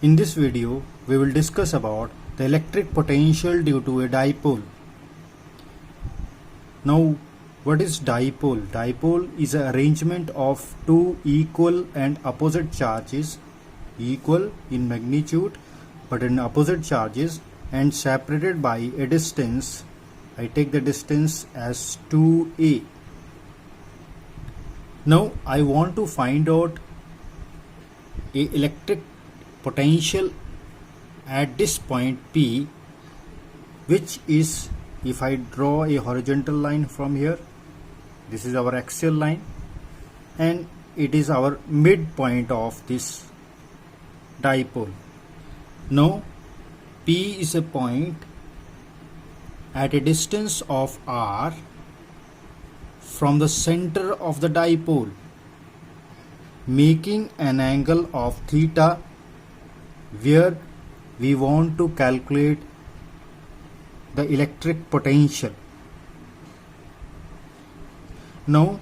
In this video, we will discuss about the electric potential due to a dipole. Now, what is dipole? Dipole is an arrangement of two equal and opposite charges, equal in magnitude but in opposite charges, and separated by a distance. I take the distance as 2a. Now, I want to find out a electric potential at this point P, which is, if I draw a horizontal line from here, this is our axial line and it is our midpoint of this dipole. Now P is a point at a distance of r from the center of the dipole, making an angle of theta, where we want to calculate the electric potential. Now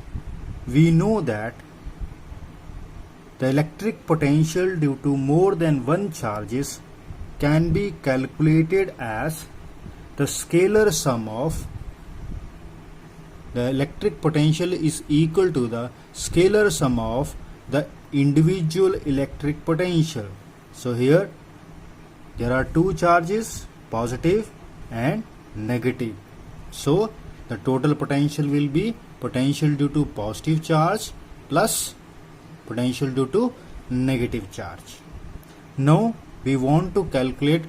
we know that the electric potential due to more than one charges can be calculated as the scalar sum of the electric potential is equal to the scalar sum of the individual electric potential. So here there are two charges, positive and negative. So the total potential will be potential due to positive charge plus potential due to negative charge. Now we want to calculate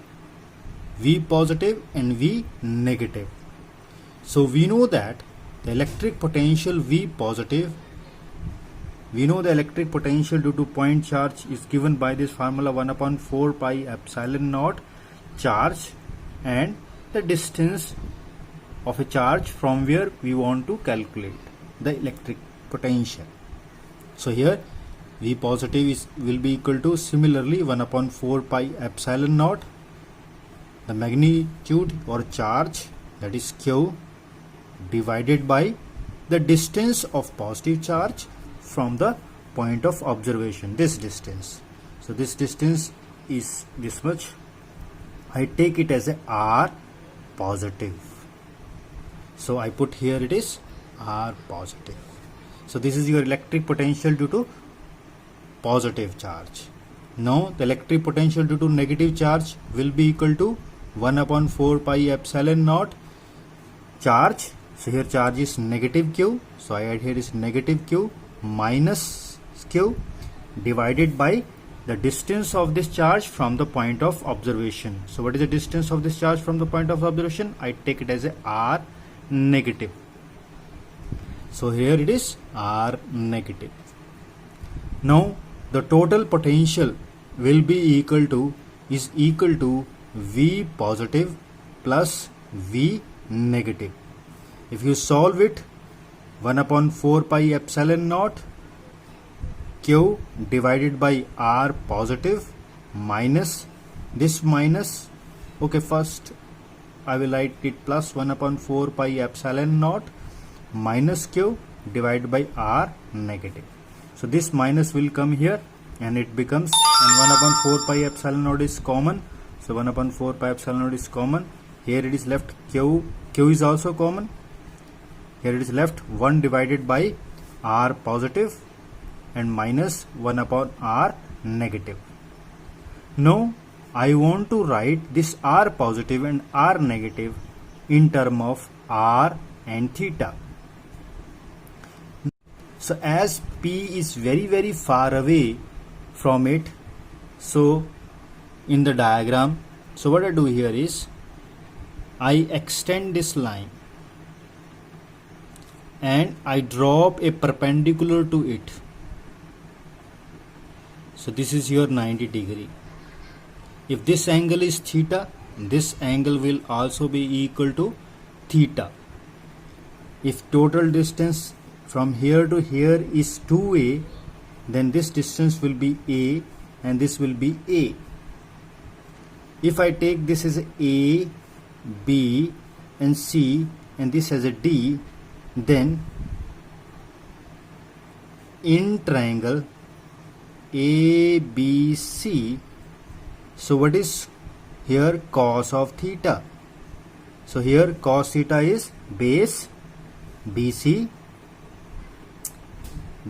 V positive and V negative. So we know that the electric potential V positive, we know the electric potential due to point charge is given by this formula 1/4 pi epsilon naught charge and the distance of a charge from where we want to calculate the electric potential. So here V positive will be equal to similarly 1/4 pi epsilon naught, the magnitude or charge, that is Q, divided by the distance of positive charge from the point of observation, this distance. So this distance is this much. I take it as a R positive. So I put here it is R positive. So this is your electric potential due to positive charge. Now the electric potential due to negative charge will be equal to 1/4 pi epsilon naught charge. So here charge is negative Q. So I add here is negative Q minus Q divided by the distance of this charge from the point of observation. So what is the distance of this charge from the point of observation? I take it as a R negative. So here it is R negative. Now the total potential will be equal to V positive plus V negative. If you solve it, 1/4 pi epsilon naught Q divided by R positive minus this minus, okay, first I will write it plus 1/4 pi epsilon naught minus Q divided by R negative. So this minus will come here and it becomes, and 1/4 pi epsilon naught is common. So 1/4 pi epsilon naught is common. Here it is left Q is also common. Here it is left 1 divided by R positive and minus 1/R negative. Now I want to write this R positive and R negative in term of R and theta. So as P is very far away from it, so in the diagram, so what I do here is I extend this line and I drop a perpendicular to it. So this is your 90 degree. If this angle is theta, this angle will also be equal to theta. If total distance from here to here is 2a, then this distance will be a and this will be a. If I take this as a, b and c and this as a d, then in triangle ABC, So what is here cos of theta? So here cos theta is base BC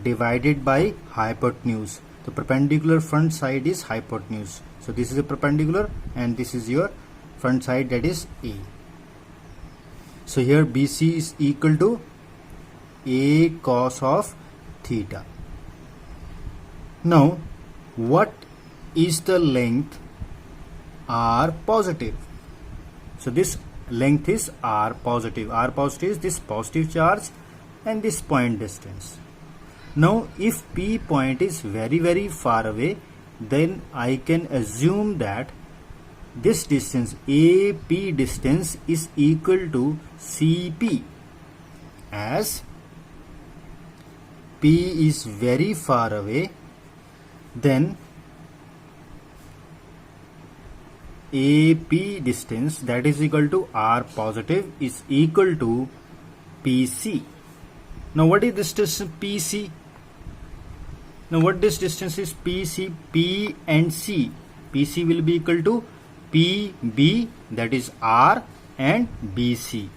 divided by hypotenuse. The perpendicular front side is hypotenuse. So this is a perpendicular and this is your front side, that is A. So here BC is equal to A cos of theta. Now what is the length R positive? So this length is R positive. R positive is this positive charge and this point distance. Now if P point is very far away, then I can assume that this distance AP distance is equal to CP, as P is very far away, then AP distance, that is equal to R positive, is equal to PC. Now what is this distance PC? Now what this distance is PC? P and C. PC will be equal to PB, that is R, and BC.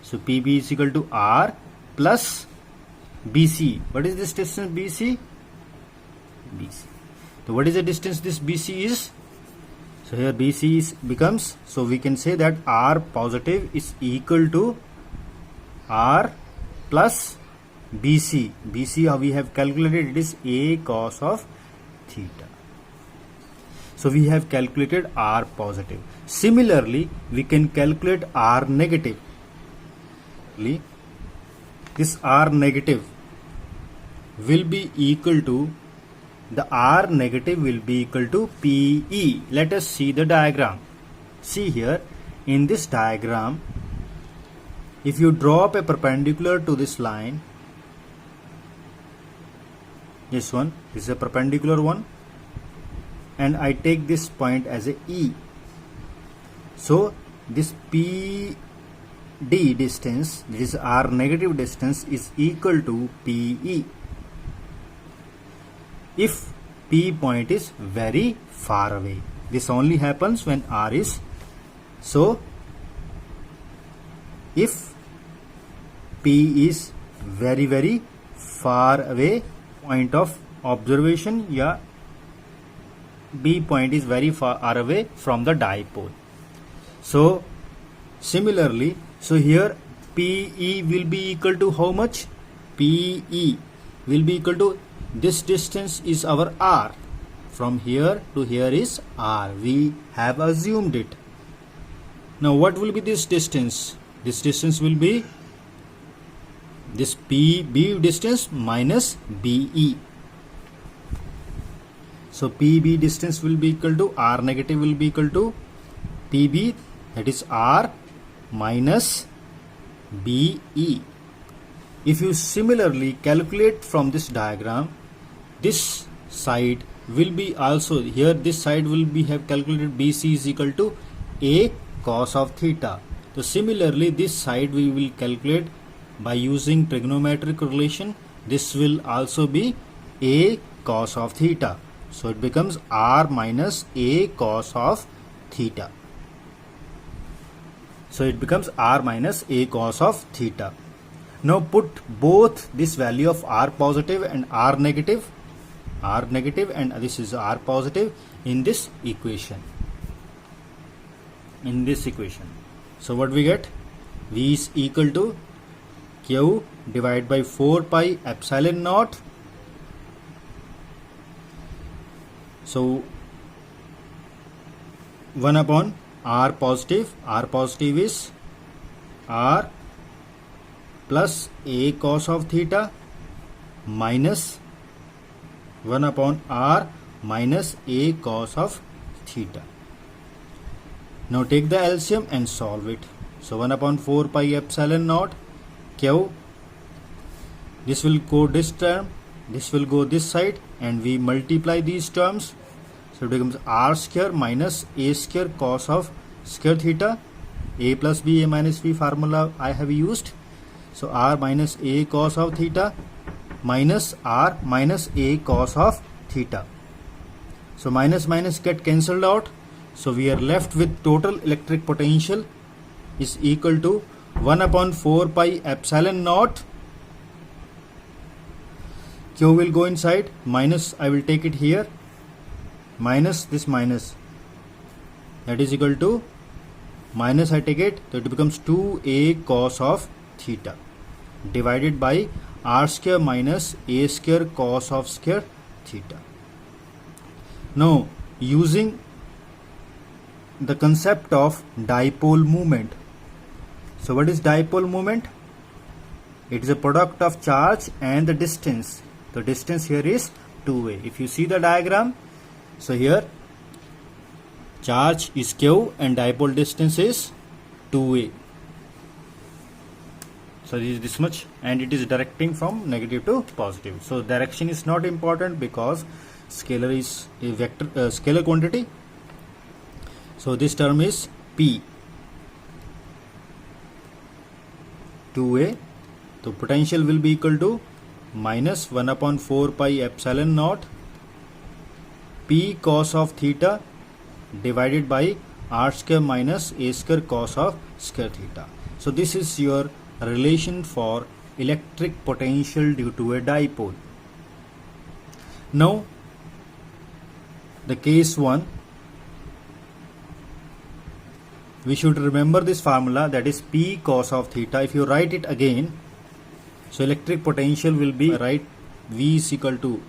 So PB is equal to R plus BC. What is this distance BC? BC. So what is the distance this BC is? So here BC is becomes, so we can say that R positive is equal to R plus BC. BC how we have calculated, it is A cos of theta. So we have calculated R positive. Similarly, we can calculate R negative. This R negative will be equal to, the R negative will be equal to PE. Let us see the diagram. See here in this diagram, if you drop a perpendicular to this line, this one, this is a perpendicular one, and I take this point as a E. So this PD distance, this R negative distance, is equal to PE if P point is very far away. This only happens when R is, so if P is very far away point of observation, yeah, B point is very far away from the dipole. So similarly, so here PE will be equal to how much? PE will be equal to, this distance is our R. From here to here is R. We have assumed it. Now what will be this distance? This distance will be this PB distance minus BE. So PB distance will be equal to, R negative will be equal to PB, that is R minus BE. If you similarly calculate from this diagram, this side will be also, here this side will be have calculated BC is equal to A cos of theta. So similarly this side we will calculate by using trigonometric relation. This will also be A cos of theta. So it becomes R minus A cos of theta. So it becomes R minus A cos of theta. Now put both this value of R positive and R negative and this is R positive in this equation. So what we get? V is equal to Q divided by 4 pi epsilon naught. So 1 upon R positive is R plus A cos of theta minus 1 upon R minus A cos of theta. Now take the LCM and solve it. So 1 upon 4 pi epsilon naught Q, this will go this term, this will go this side, and we multiply these terms. So it becomes R square minus A square cos of square theta. A plus B, A minus B formula I have used. So R minus A cos of theta minus R minus A cos of theta. So minus get cancelled out. So we are left with total electric potential is equal to 1 upon 4 pi epsilon naught. Q will go inside, minus, I will take it here, minus this minus, that is equal to minus, I take it, so it becomes 2a cos of theta divided by r square minus a square cos of square theta. Now using the concept of dipole moment. So what is dipole moment? It is a product of charge and the distance. The distance here is 2a. If you see the diagram, so here charge is q and dipole distance is 2a. So this is this much, and it is directing from negative to positive. So direction is not important because scalar is a vector, scalar quantity. So this term is P, 2a. So potential will be equal to minus 1 upon 4 pi epsilon naught P cos of theta divided by r square minus a square cos of square theta. So this is your relation for electric potential due to a dipole. Now the case 1, we should remember this formula, that is P cos of theta. If you write it again, so electric potential will be, right, V is equal to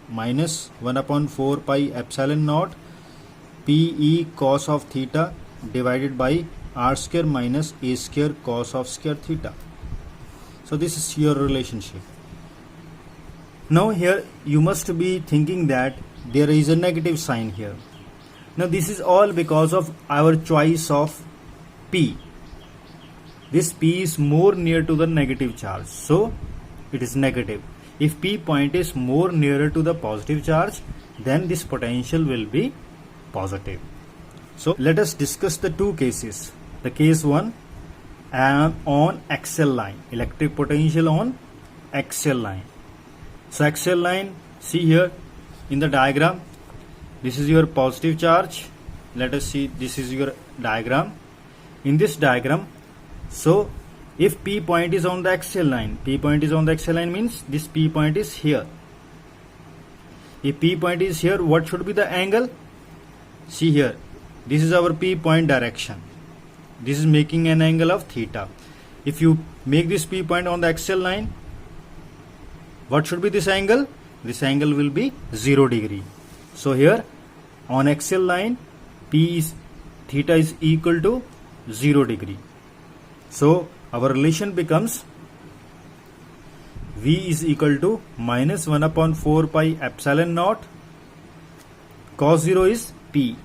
minus 1 upon 4 pi epsilon naught Pe cos of theta divided by r square minus a square cos of square theta. So this is your relationship. Now here you must be thinking that there is a negative sign here. Now this is all because of our choice of P. This P is more near to the negative charge, so it is negative. If P point is more nearer to the positive charge, then this potential will be positive. So let us discuss the two cases. The case 1, on axial line, electric potential on axial line. So axial line, see here in the diagram, this is your positive charge. Let us see, this is your diagram. In this diagram, so if P point is on the axial line, P point is on the axial line means this P point is here. If P point is here, what should be the angle? See here, this is our P point direction. This is making an angle of theta. If you make this P point on the axial line, what should be this angle? This angle will be 0 degree. So here on axial line, theta is equal to 0 degree. So our relation becomes V is equal to minus 1 upon 4 pi epsilon naught cos 0 is P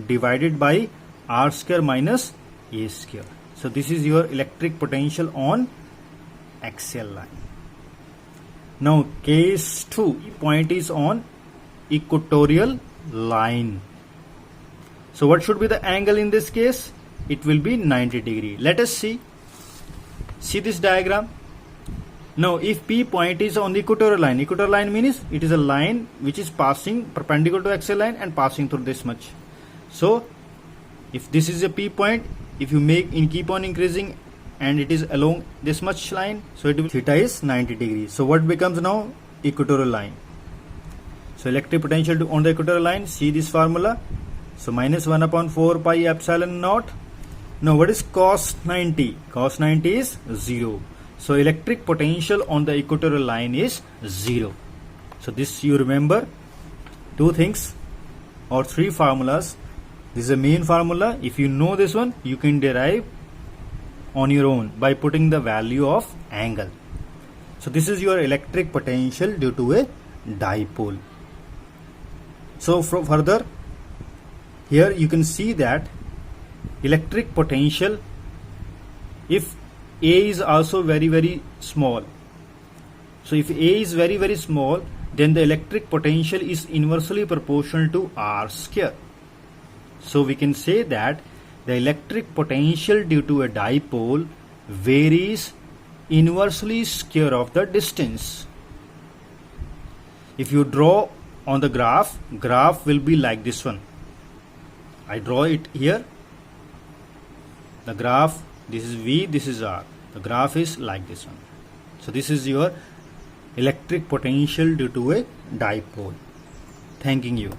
divided by r square minus a square. So this is your electric potential on axial line. Now case 2, point is on equatorial line. So what should be the angle in this case? It will be 90 degree. Let us see this diagram. Now if P point is on the equatorial line means it is a line which is passing perpendicular to axial line and passing through this much. So if this is a P point, if you keep on increasing and it is along this much line, so it will, theta is 90 degrees. So what becomes now? Equatorial line. So electric potential on the equatorial line, see this formula. So minus 1 upon 4 pi epsilon naught. Now what is cos 90? Cos 90 is 0. So electric potential on the equatorial line is 0. So this you remember, two things or three formulas. This is a main formula. If you know this one, you can derive on your own by putting the value of angle. So this is your electric potential due to a dipole. So further, here you can see that electric potential, if A is also very small, so if A is very small, then the electric potential is inversely proportional to R square. So we can say that the electric potential due to a dipole varies inversely square of the distance. If you draw on the graph will be like this one. I draw it here. The graph, this is V, this is R. The graph is like this one. So this is your electric potential due to a dipole. Thanking you.